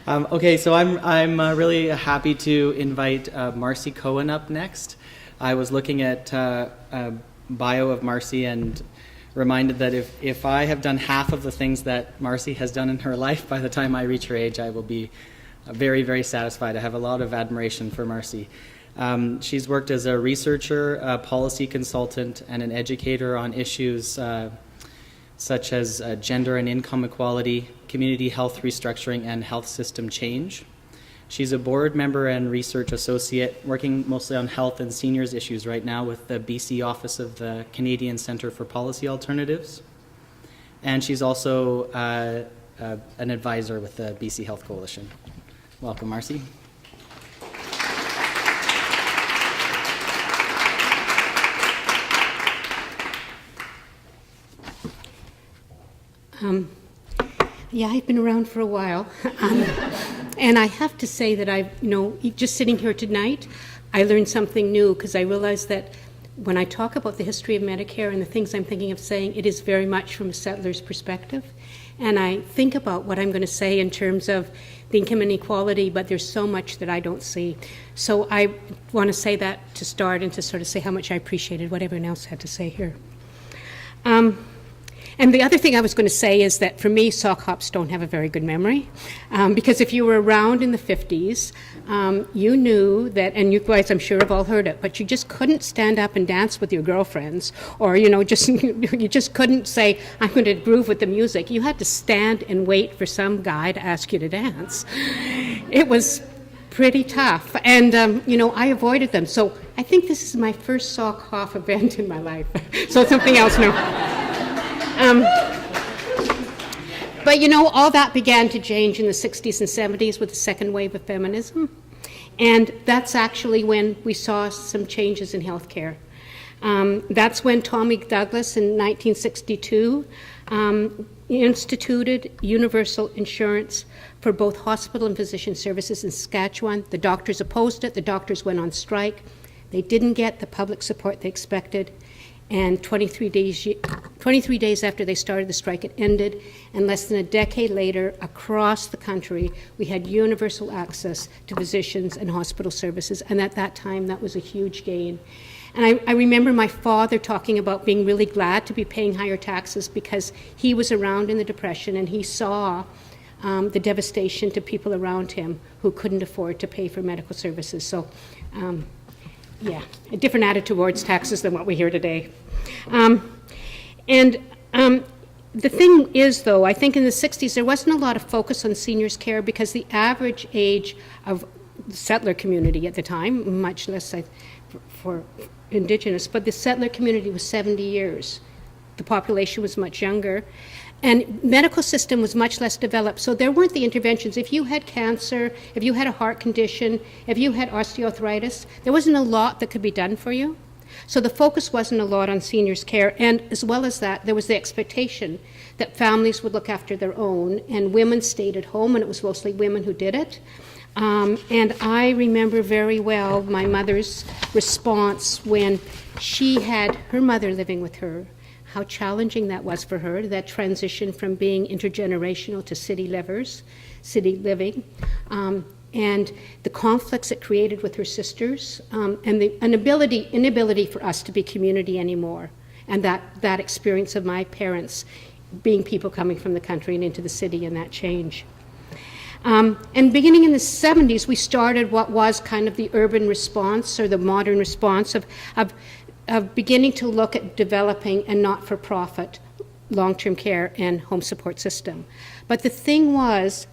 Okay, so I'm really happy to invite Marcy Cohen up next. I was looking at a bio of Marcy and reminded that if I have done half of the things that Marcy has done in her life, by the time I reach her age, I will be very, very satisfied. I have a lot of admiration for Marcy. She's worked as a researcher, a policy consultant, and an educator on issues such as gender and income equality, community health restructuring, and health system change. She's a board member and research associate working mostly on health and seniors issues right now with the BC office of the Canadian Centre for Policy Alternatives. And she's also an advisor with the BC Health Coalition. Welcome, Marcy. Yeah, I've been around for a while, and I have to say that just sitting here tonight, I learned something new because I realized that when I talk about the history of Medicare and the things I'm thinking of saying, it is very much from a settler's perspective, and I think about what I'm going to say in terms of the income inequality, but there's so much that I don't see. So I want to say that to start and to sort of say how much I appreciated what everyone else had to say here. And the other thing I was going to say is that for me, sock hops don't have a very good memory, because if you were around in the 50s, you knew that, and you guys I'm sure have all heard it, but you just couldn't stand up and dance with your girlfriends, or you just couldn't say, I'm going to groove with the music. You had to stand and wait for some guy to ask you to dance. It was pretty tough, and I avoided them. So I think this is my first sock hop event in my life. So it's something else now. But all that began to change in the 60s and 70s with the second wave of feminism. And that's actually when we saw some changes in healthcare. That's when Tommy Douglas in 1962 instituted universal insurance for both hospital and physician services in Saskatchewan. The doctors opposed it. The doctors went on strike. They didn't get the public support they expected. And 23 days after they started the strike, it ended. And less than a decade later, across the country, we had universal access to physicians and hospital services. And at that time, that was a huge gain. And I remember my father talking about being really glad to be paying higher taxes because he was around in the Depression and he saw the devastation to people around him who couldn't afford to pay for medical services. So. Yeah, a different attitude towards taxes than what we hear today. The thing is, though, I think in the 60s there wasn't a lot of focus on seniors' care because the average age of the settler community at the time, much less for Indigenous, but the settler community was 70 years. The population was much younger. And medical system was much less developed, so there weren't the interventions. If you had cancer, if you had a heart condition, if you had osteoarthritis, there wasn't a lot that could be done for you. So the focus wasn't a lot on seniors' care, and as well as that, there was the expectation that families would look after their own, and women stayed at home, and it was mostly women who did it. And I remember very well my mother's response when she had her mother living with her, how challenging that was for her, that transition from being intergenerational to city living, and the conflicts it created with her sisters, and the inability for us to be community anymore, and that experience of my parents being people coming from the country and into the city and that change. And beginning in the 70s, we started what was kind of the urban response or the modern response of beginning to look at developing a not-for-profit long-term care and home support system. But the thing was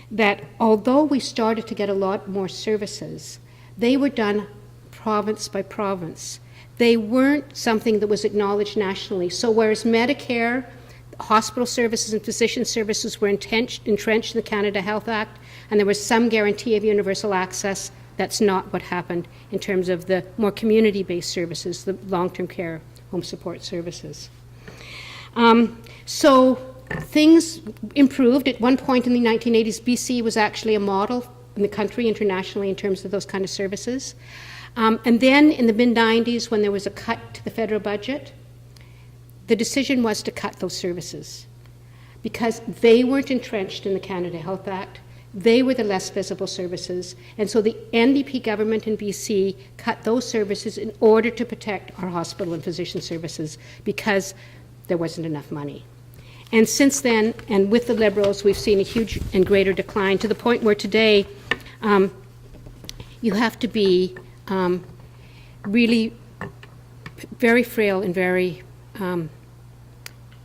that although we started to get a lot more services, they were done province by province. They weren't something that was acknowledged nationally. So whereas Medicare, hospital services and physician services were entrenched in the Canada Health Act, and there was some guarantee of universal access, that's not what happened in terms of the more community-based services, the long-term care, home support services. So things improved. At one point in the 1980s, BC was actually a model in the country internationally in terms of those kind of services. And then in the mid-90s, when there was a cut to the federal budget, the decision was to cut those services because they weren't entrenched in the Canada Health Act. They were the less visible services. And so the NDP government in BC cut those services in order to protect our hospital and physician services because there wasn't enough money. And since then, and with the Liberals, we've seen a huge and greater decline to the point where today you have to be really very frail and very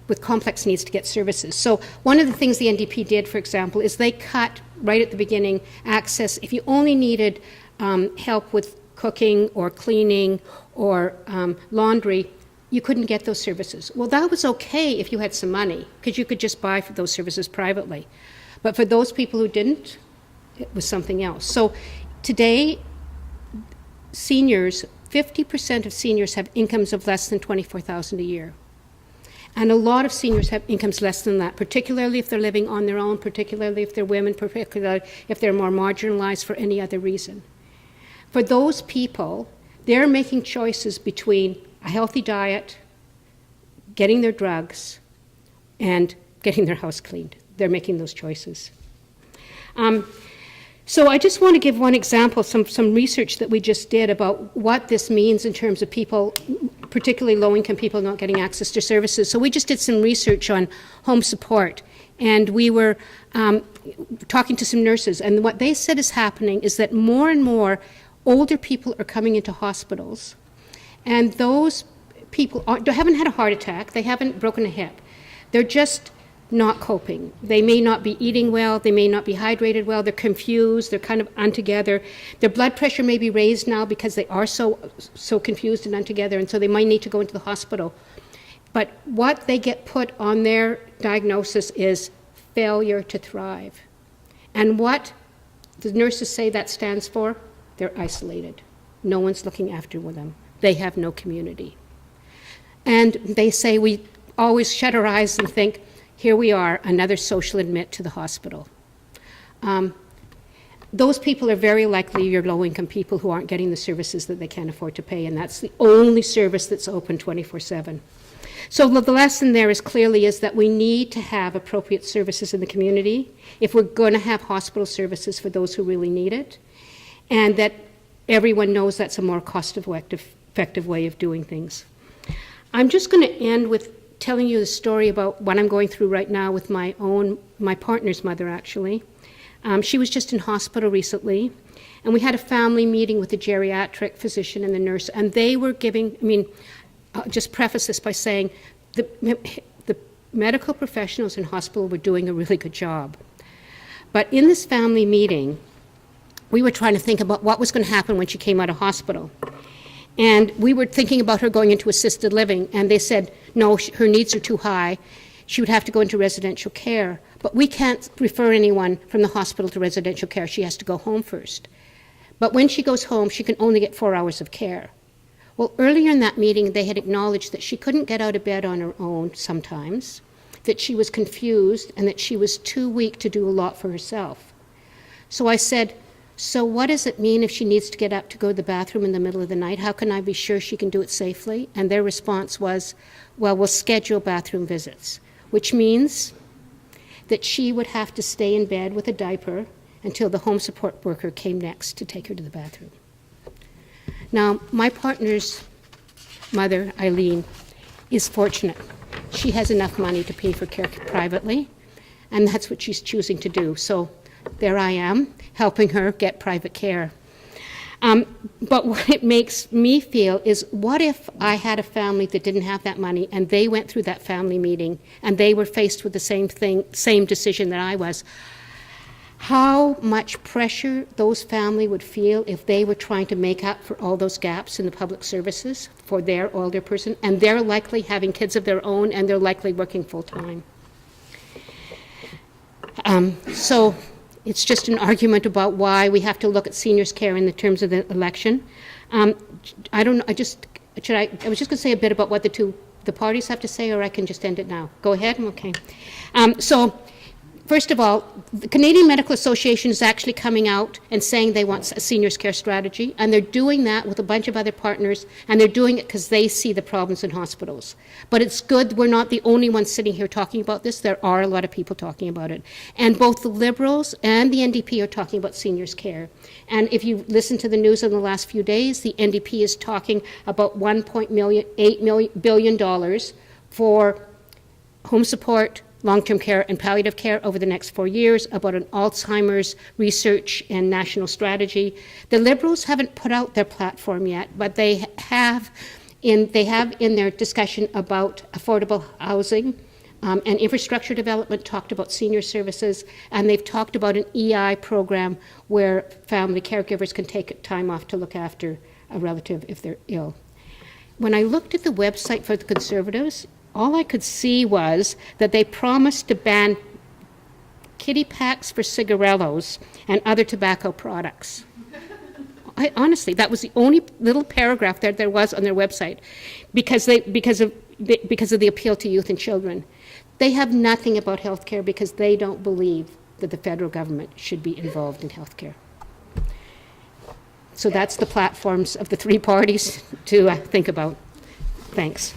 with complex needs to get services. So one of the things the NDP did, for example, is they cut right at the beginning access. If you only needed help with cooking or cleaning or laundry, you couldn't get those services. Well, that was okay if you had some money, because you could just buy for those services privately. But for those people who didn't, it was something else. So today, seniors, 50% of seniors have incomes of less than $24,000 a year. And a lot of seniors have incomes less than that, particularly if they're living on their own, particularly if they're women, particularly if they're more marginalized for any other reason. For those people, they're making choices between a healthy diet, getting their drugs, and getting their house cleaned. They're making those choices. So I just want to give one example, some research that we just did about what this means in terms of people, particularly low-income people, not getting access to services. So we just did some research on home support, and we were talking to some nurses, and what they said is happening is that more and more older people are coming into hospitals, and those people haven't had a heart attack, they haven't broken a hip, they're just not coping. They may not be eating well, they may not be hydrated well, they're confused, they're kind of untogether. Their blood pressure may be raised now because they are so confused and untogether, and so they might need to go into the hospital. But what they get put on their diagnosis is failure to thrive. And what the nurses say that stands for? They're isolated. No one's looking after them. They have no community. And they say we always shut our eyes and think, here we are, another social admit to the hospital. Those people are very likely your low-income people who aren't getting the services that they can't afford to pay, and that's the only service that's open 24/7. So the lesson there is clearly is that we need to have appropriate services in the community if we're going to have hospital services for those who really need it, and that everyone knows that's a more cost-effective way of doing things. I'm just going to end with telling you the story about what I'm going through right now with my partner's mother, actually. She was just in hospital recently, and we had a family meeting with the geriatric physician and the nurse, and they were giving, I'll just preface this by saying the medical professionals in hospital were doing a really good job. But in this family meeting, we were trying to think about what was going to happen when she came out of hospital. And we were thinking about her going into assisted living, and they said, no, her needs are too high. She would have to go into residential care. But we can't refer anyone from the hospital to residential care. She has to go home first. But when she goes home, she can only get 4 hours of care. Well, earlier in that meeting, they had acknowledged that she couldn't get out of bed on her own sometimes, that she was confused, and that she was too weak to do a lot for herself. So I said, so what does it mean if she needs to get up to go to the bathroom in the middle of the night? How can I be sure she can do it safely? And their response was, well, we'll schedule bathroom visits, which means that she would have to stay in bed with a diaper until the home support worker came next to take her to the bathroom. Now, my partner's mother, Eileen, is fortunate. She has enough money to pay for care privately, and that's what she's choosing to do. So there I am, helping her get private care. But what it makes me feel is, what if I had a family that didn't have that money, and they went through that family meeting, and they were faced with the same decision that I was? How much pressure those families would feel if they were trying to make up for all those gaps in the public services for their older person, and they're likely having kids of their own, and they're likely working full-time. So it's just an argument about why we have to look at seniors' care in the terms of the election. I was just going to say a bit about what the parties have to say, or I can just end it now. Go ahead? Okay. So first of all, the Canadian Medical Association is actually coming out and saying they want a seniors care strategy, and they're doing that with a bunch of other partners, and they're doing it because they see the problems in hospitals. But it's good we're not the only ones sitting here talking about this. There are a lot of people talking about it. And both the Liberals and the NDP are talking about seniors care. And if you listen to the news in the last few days, the NDP is talking about $1.8 billion for home support, long-term care, and palliative care over the next 4 years, about an Alzheimer's research and national strategy. The Liberals haven't put out their platform yet, but they have in their discussion about affordable housing and infrastructure development, talked about senior services, and they've talked about an EI program where family caregivers can take time off to look after a relative if they're ill. When I looked at the website for the Conservatives, all I could see was that they promised to ban kitty packs for cigarillos and other tobacco products. Honestly, that was the only little paragraph that there was on their website because of the appeal to youth and children. They have nothing about health care because they don't believe that the federal government should be involved in health care. So that's the platforms of the three parties to think about. Thanks.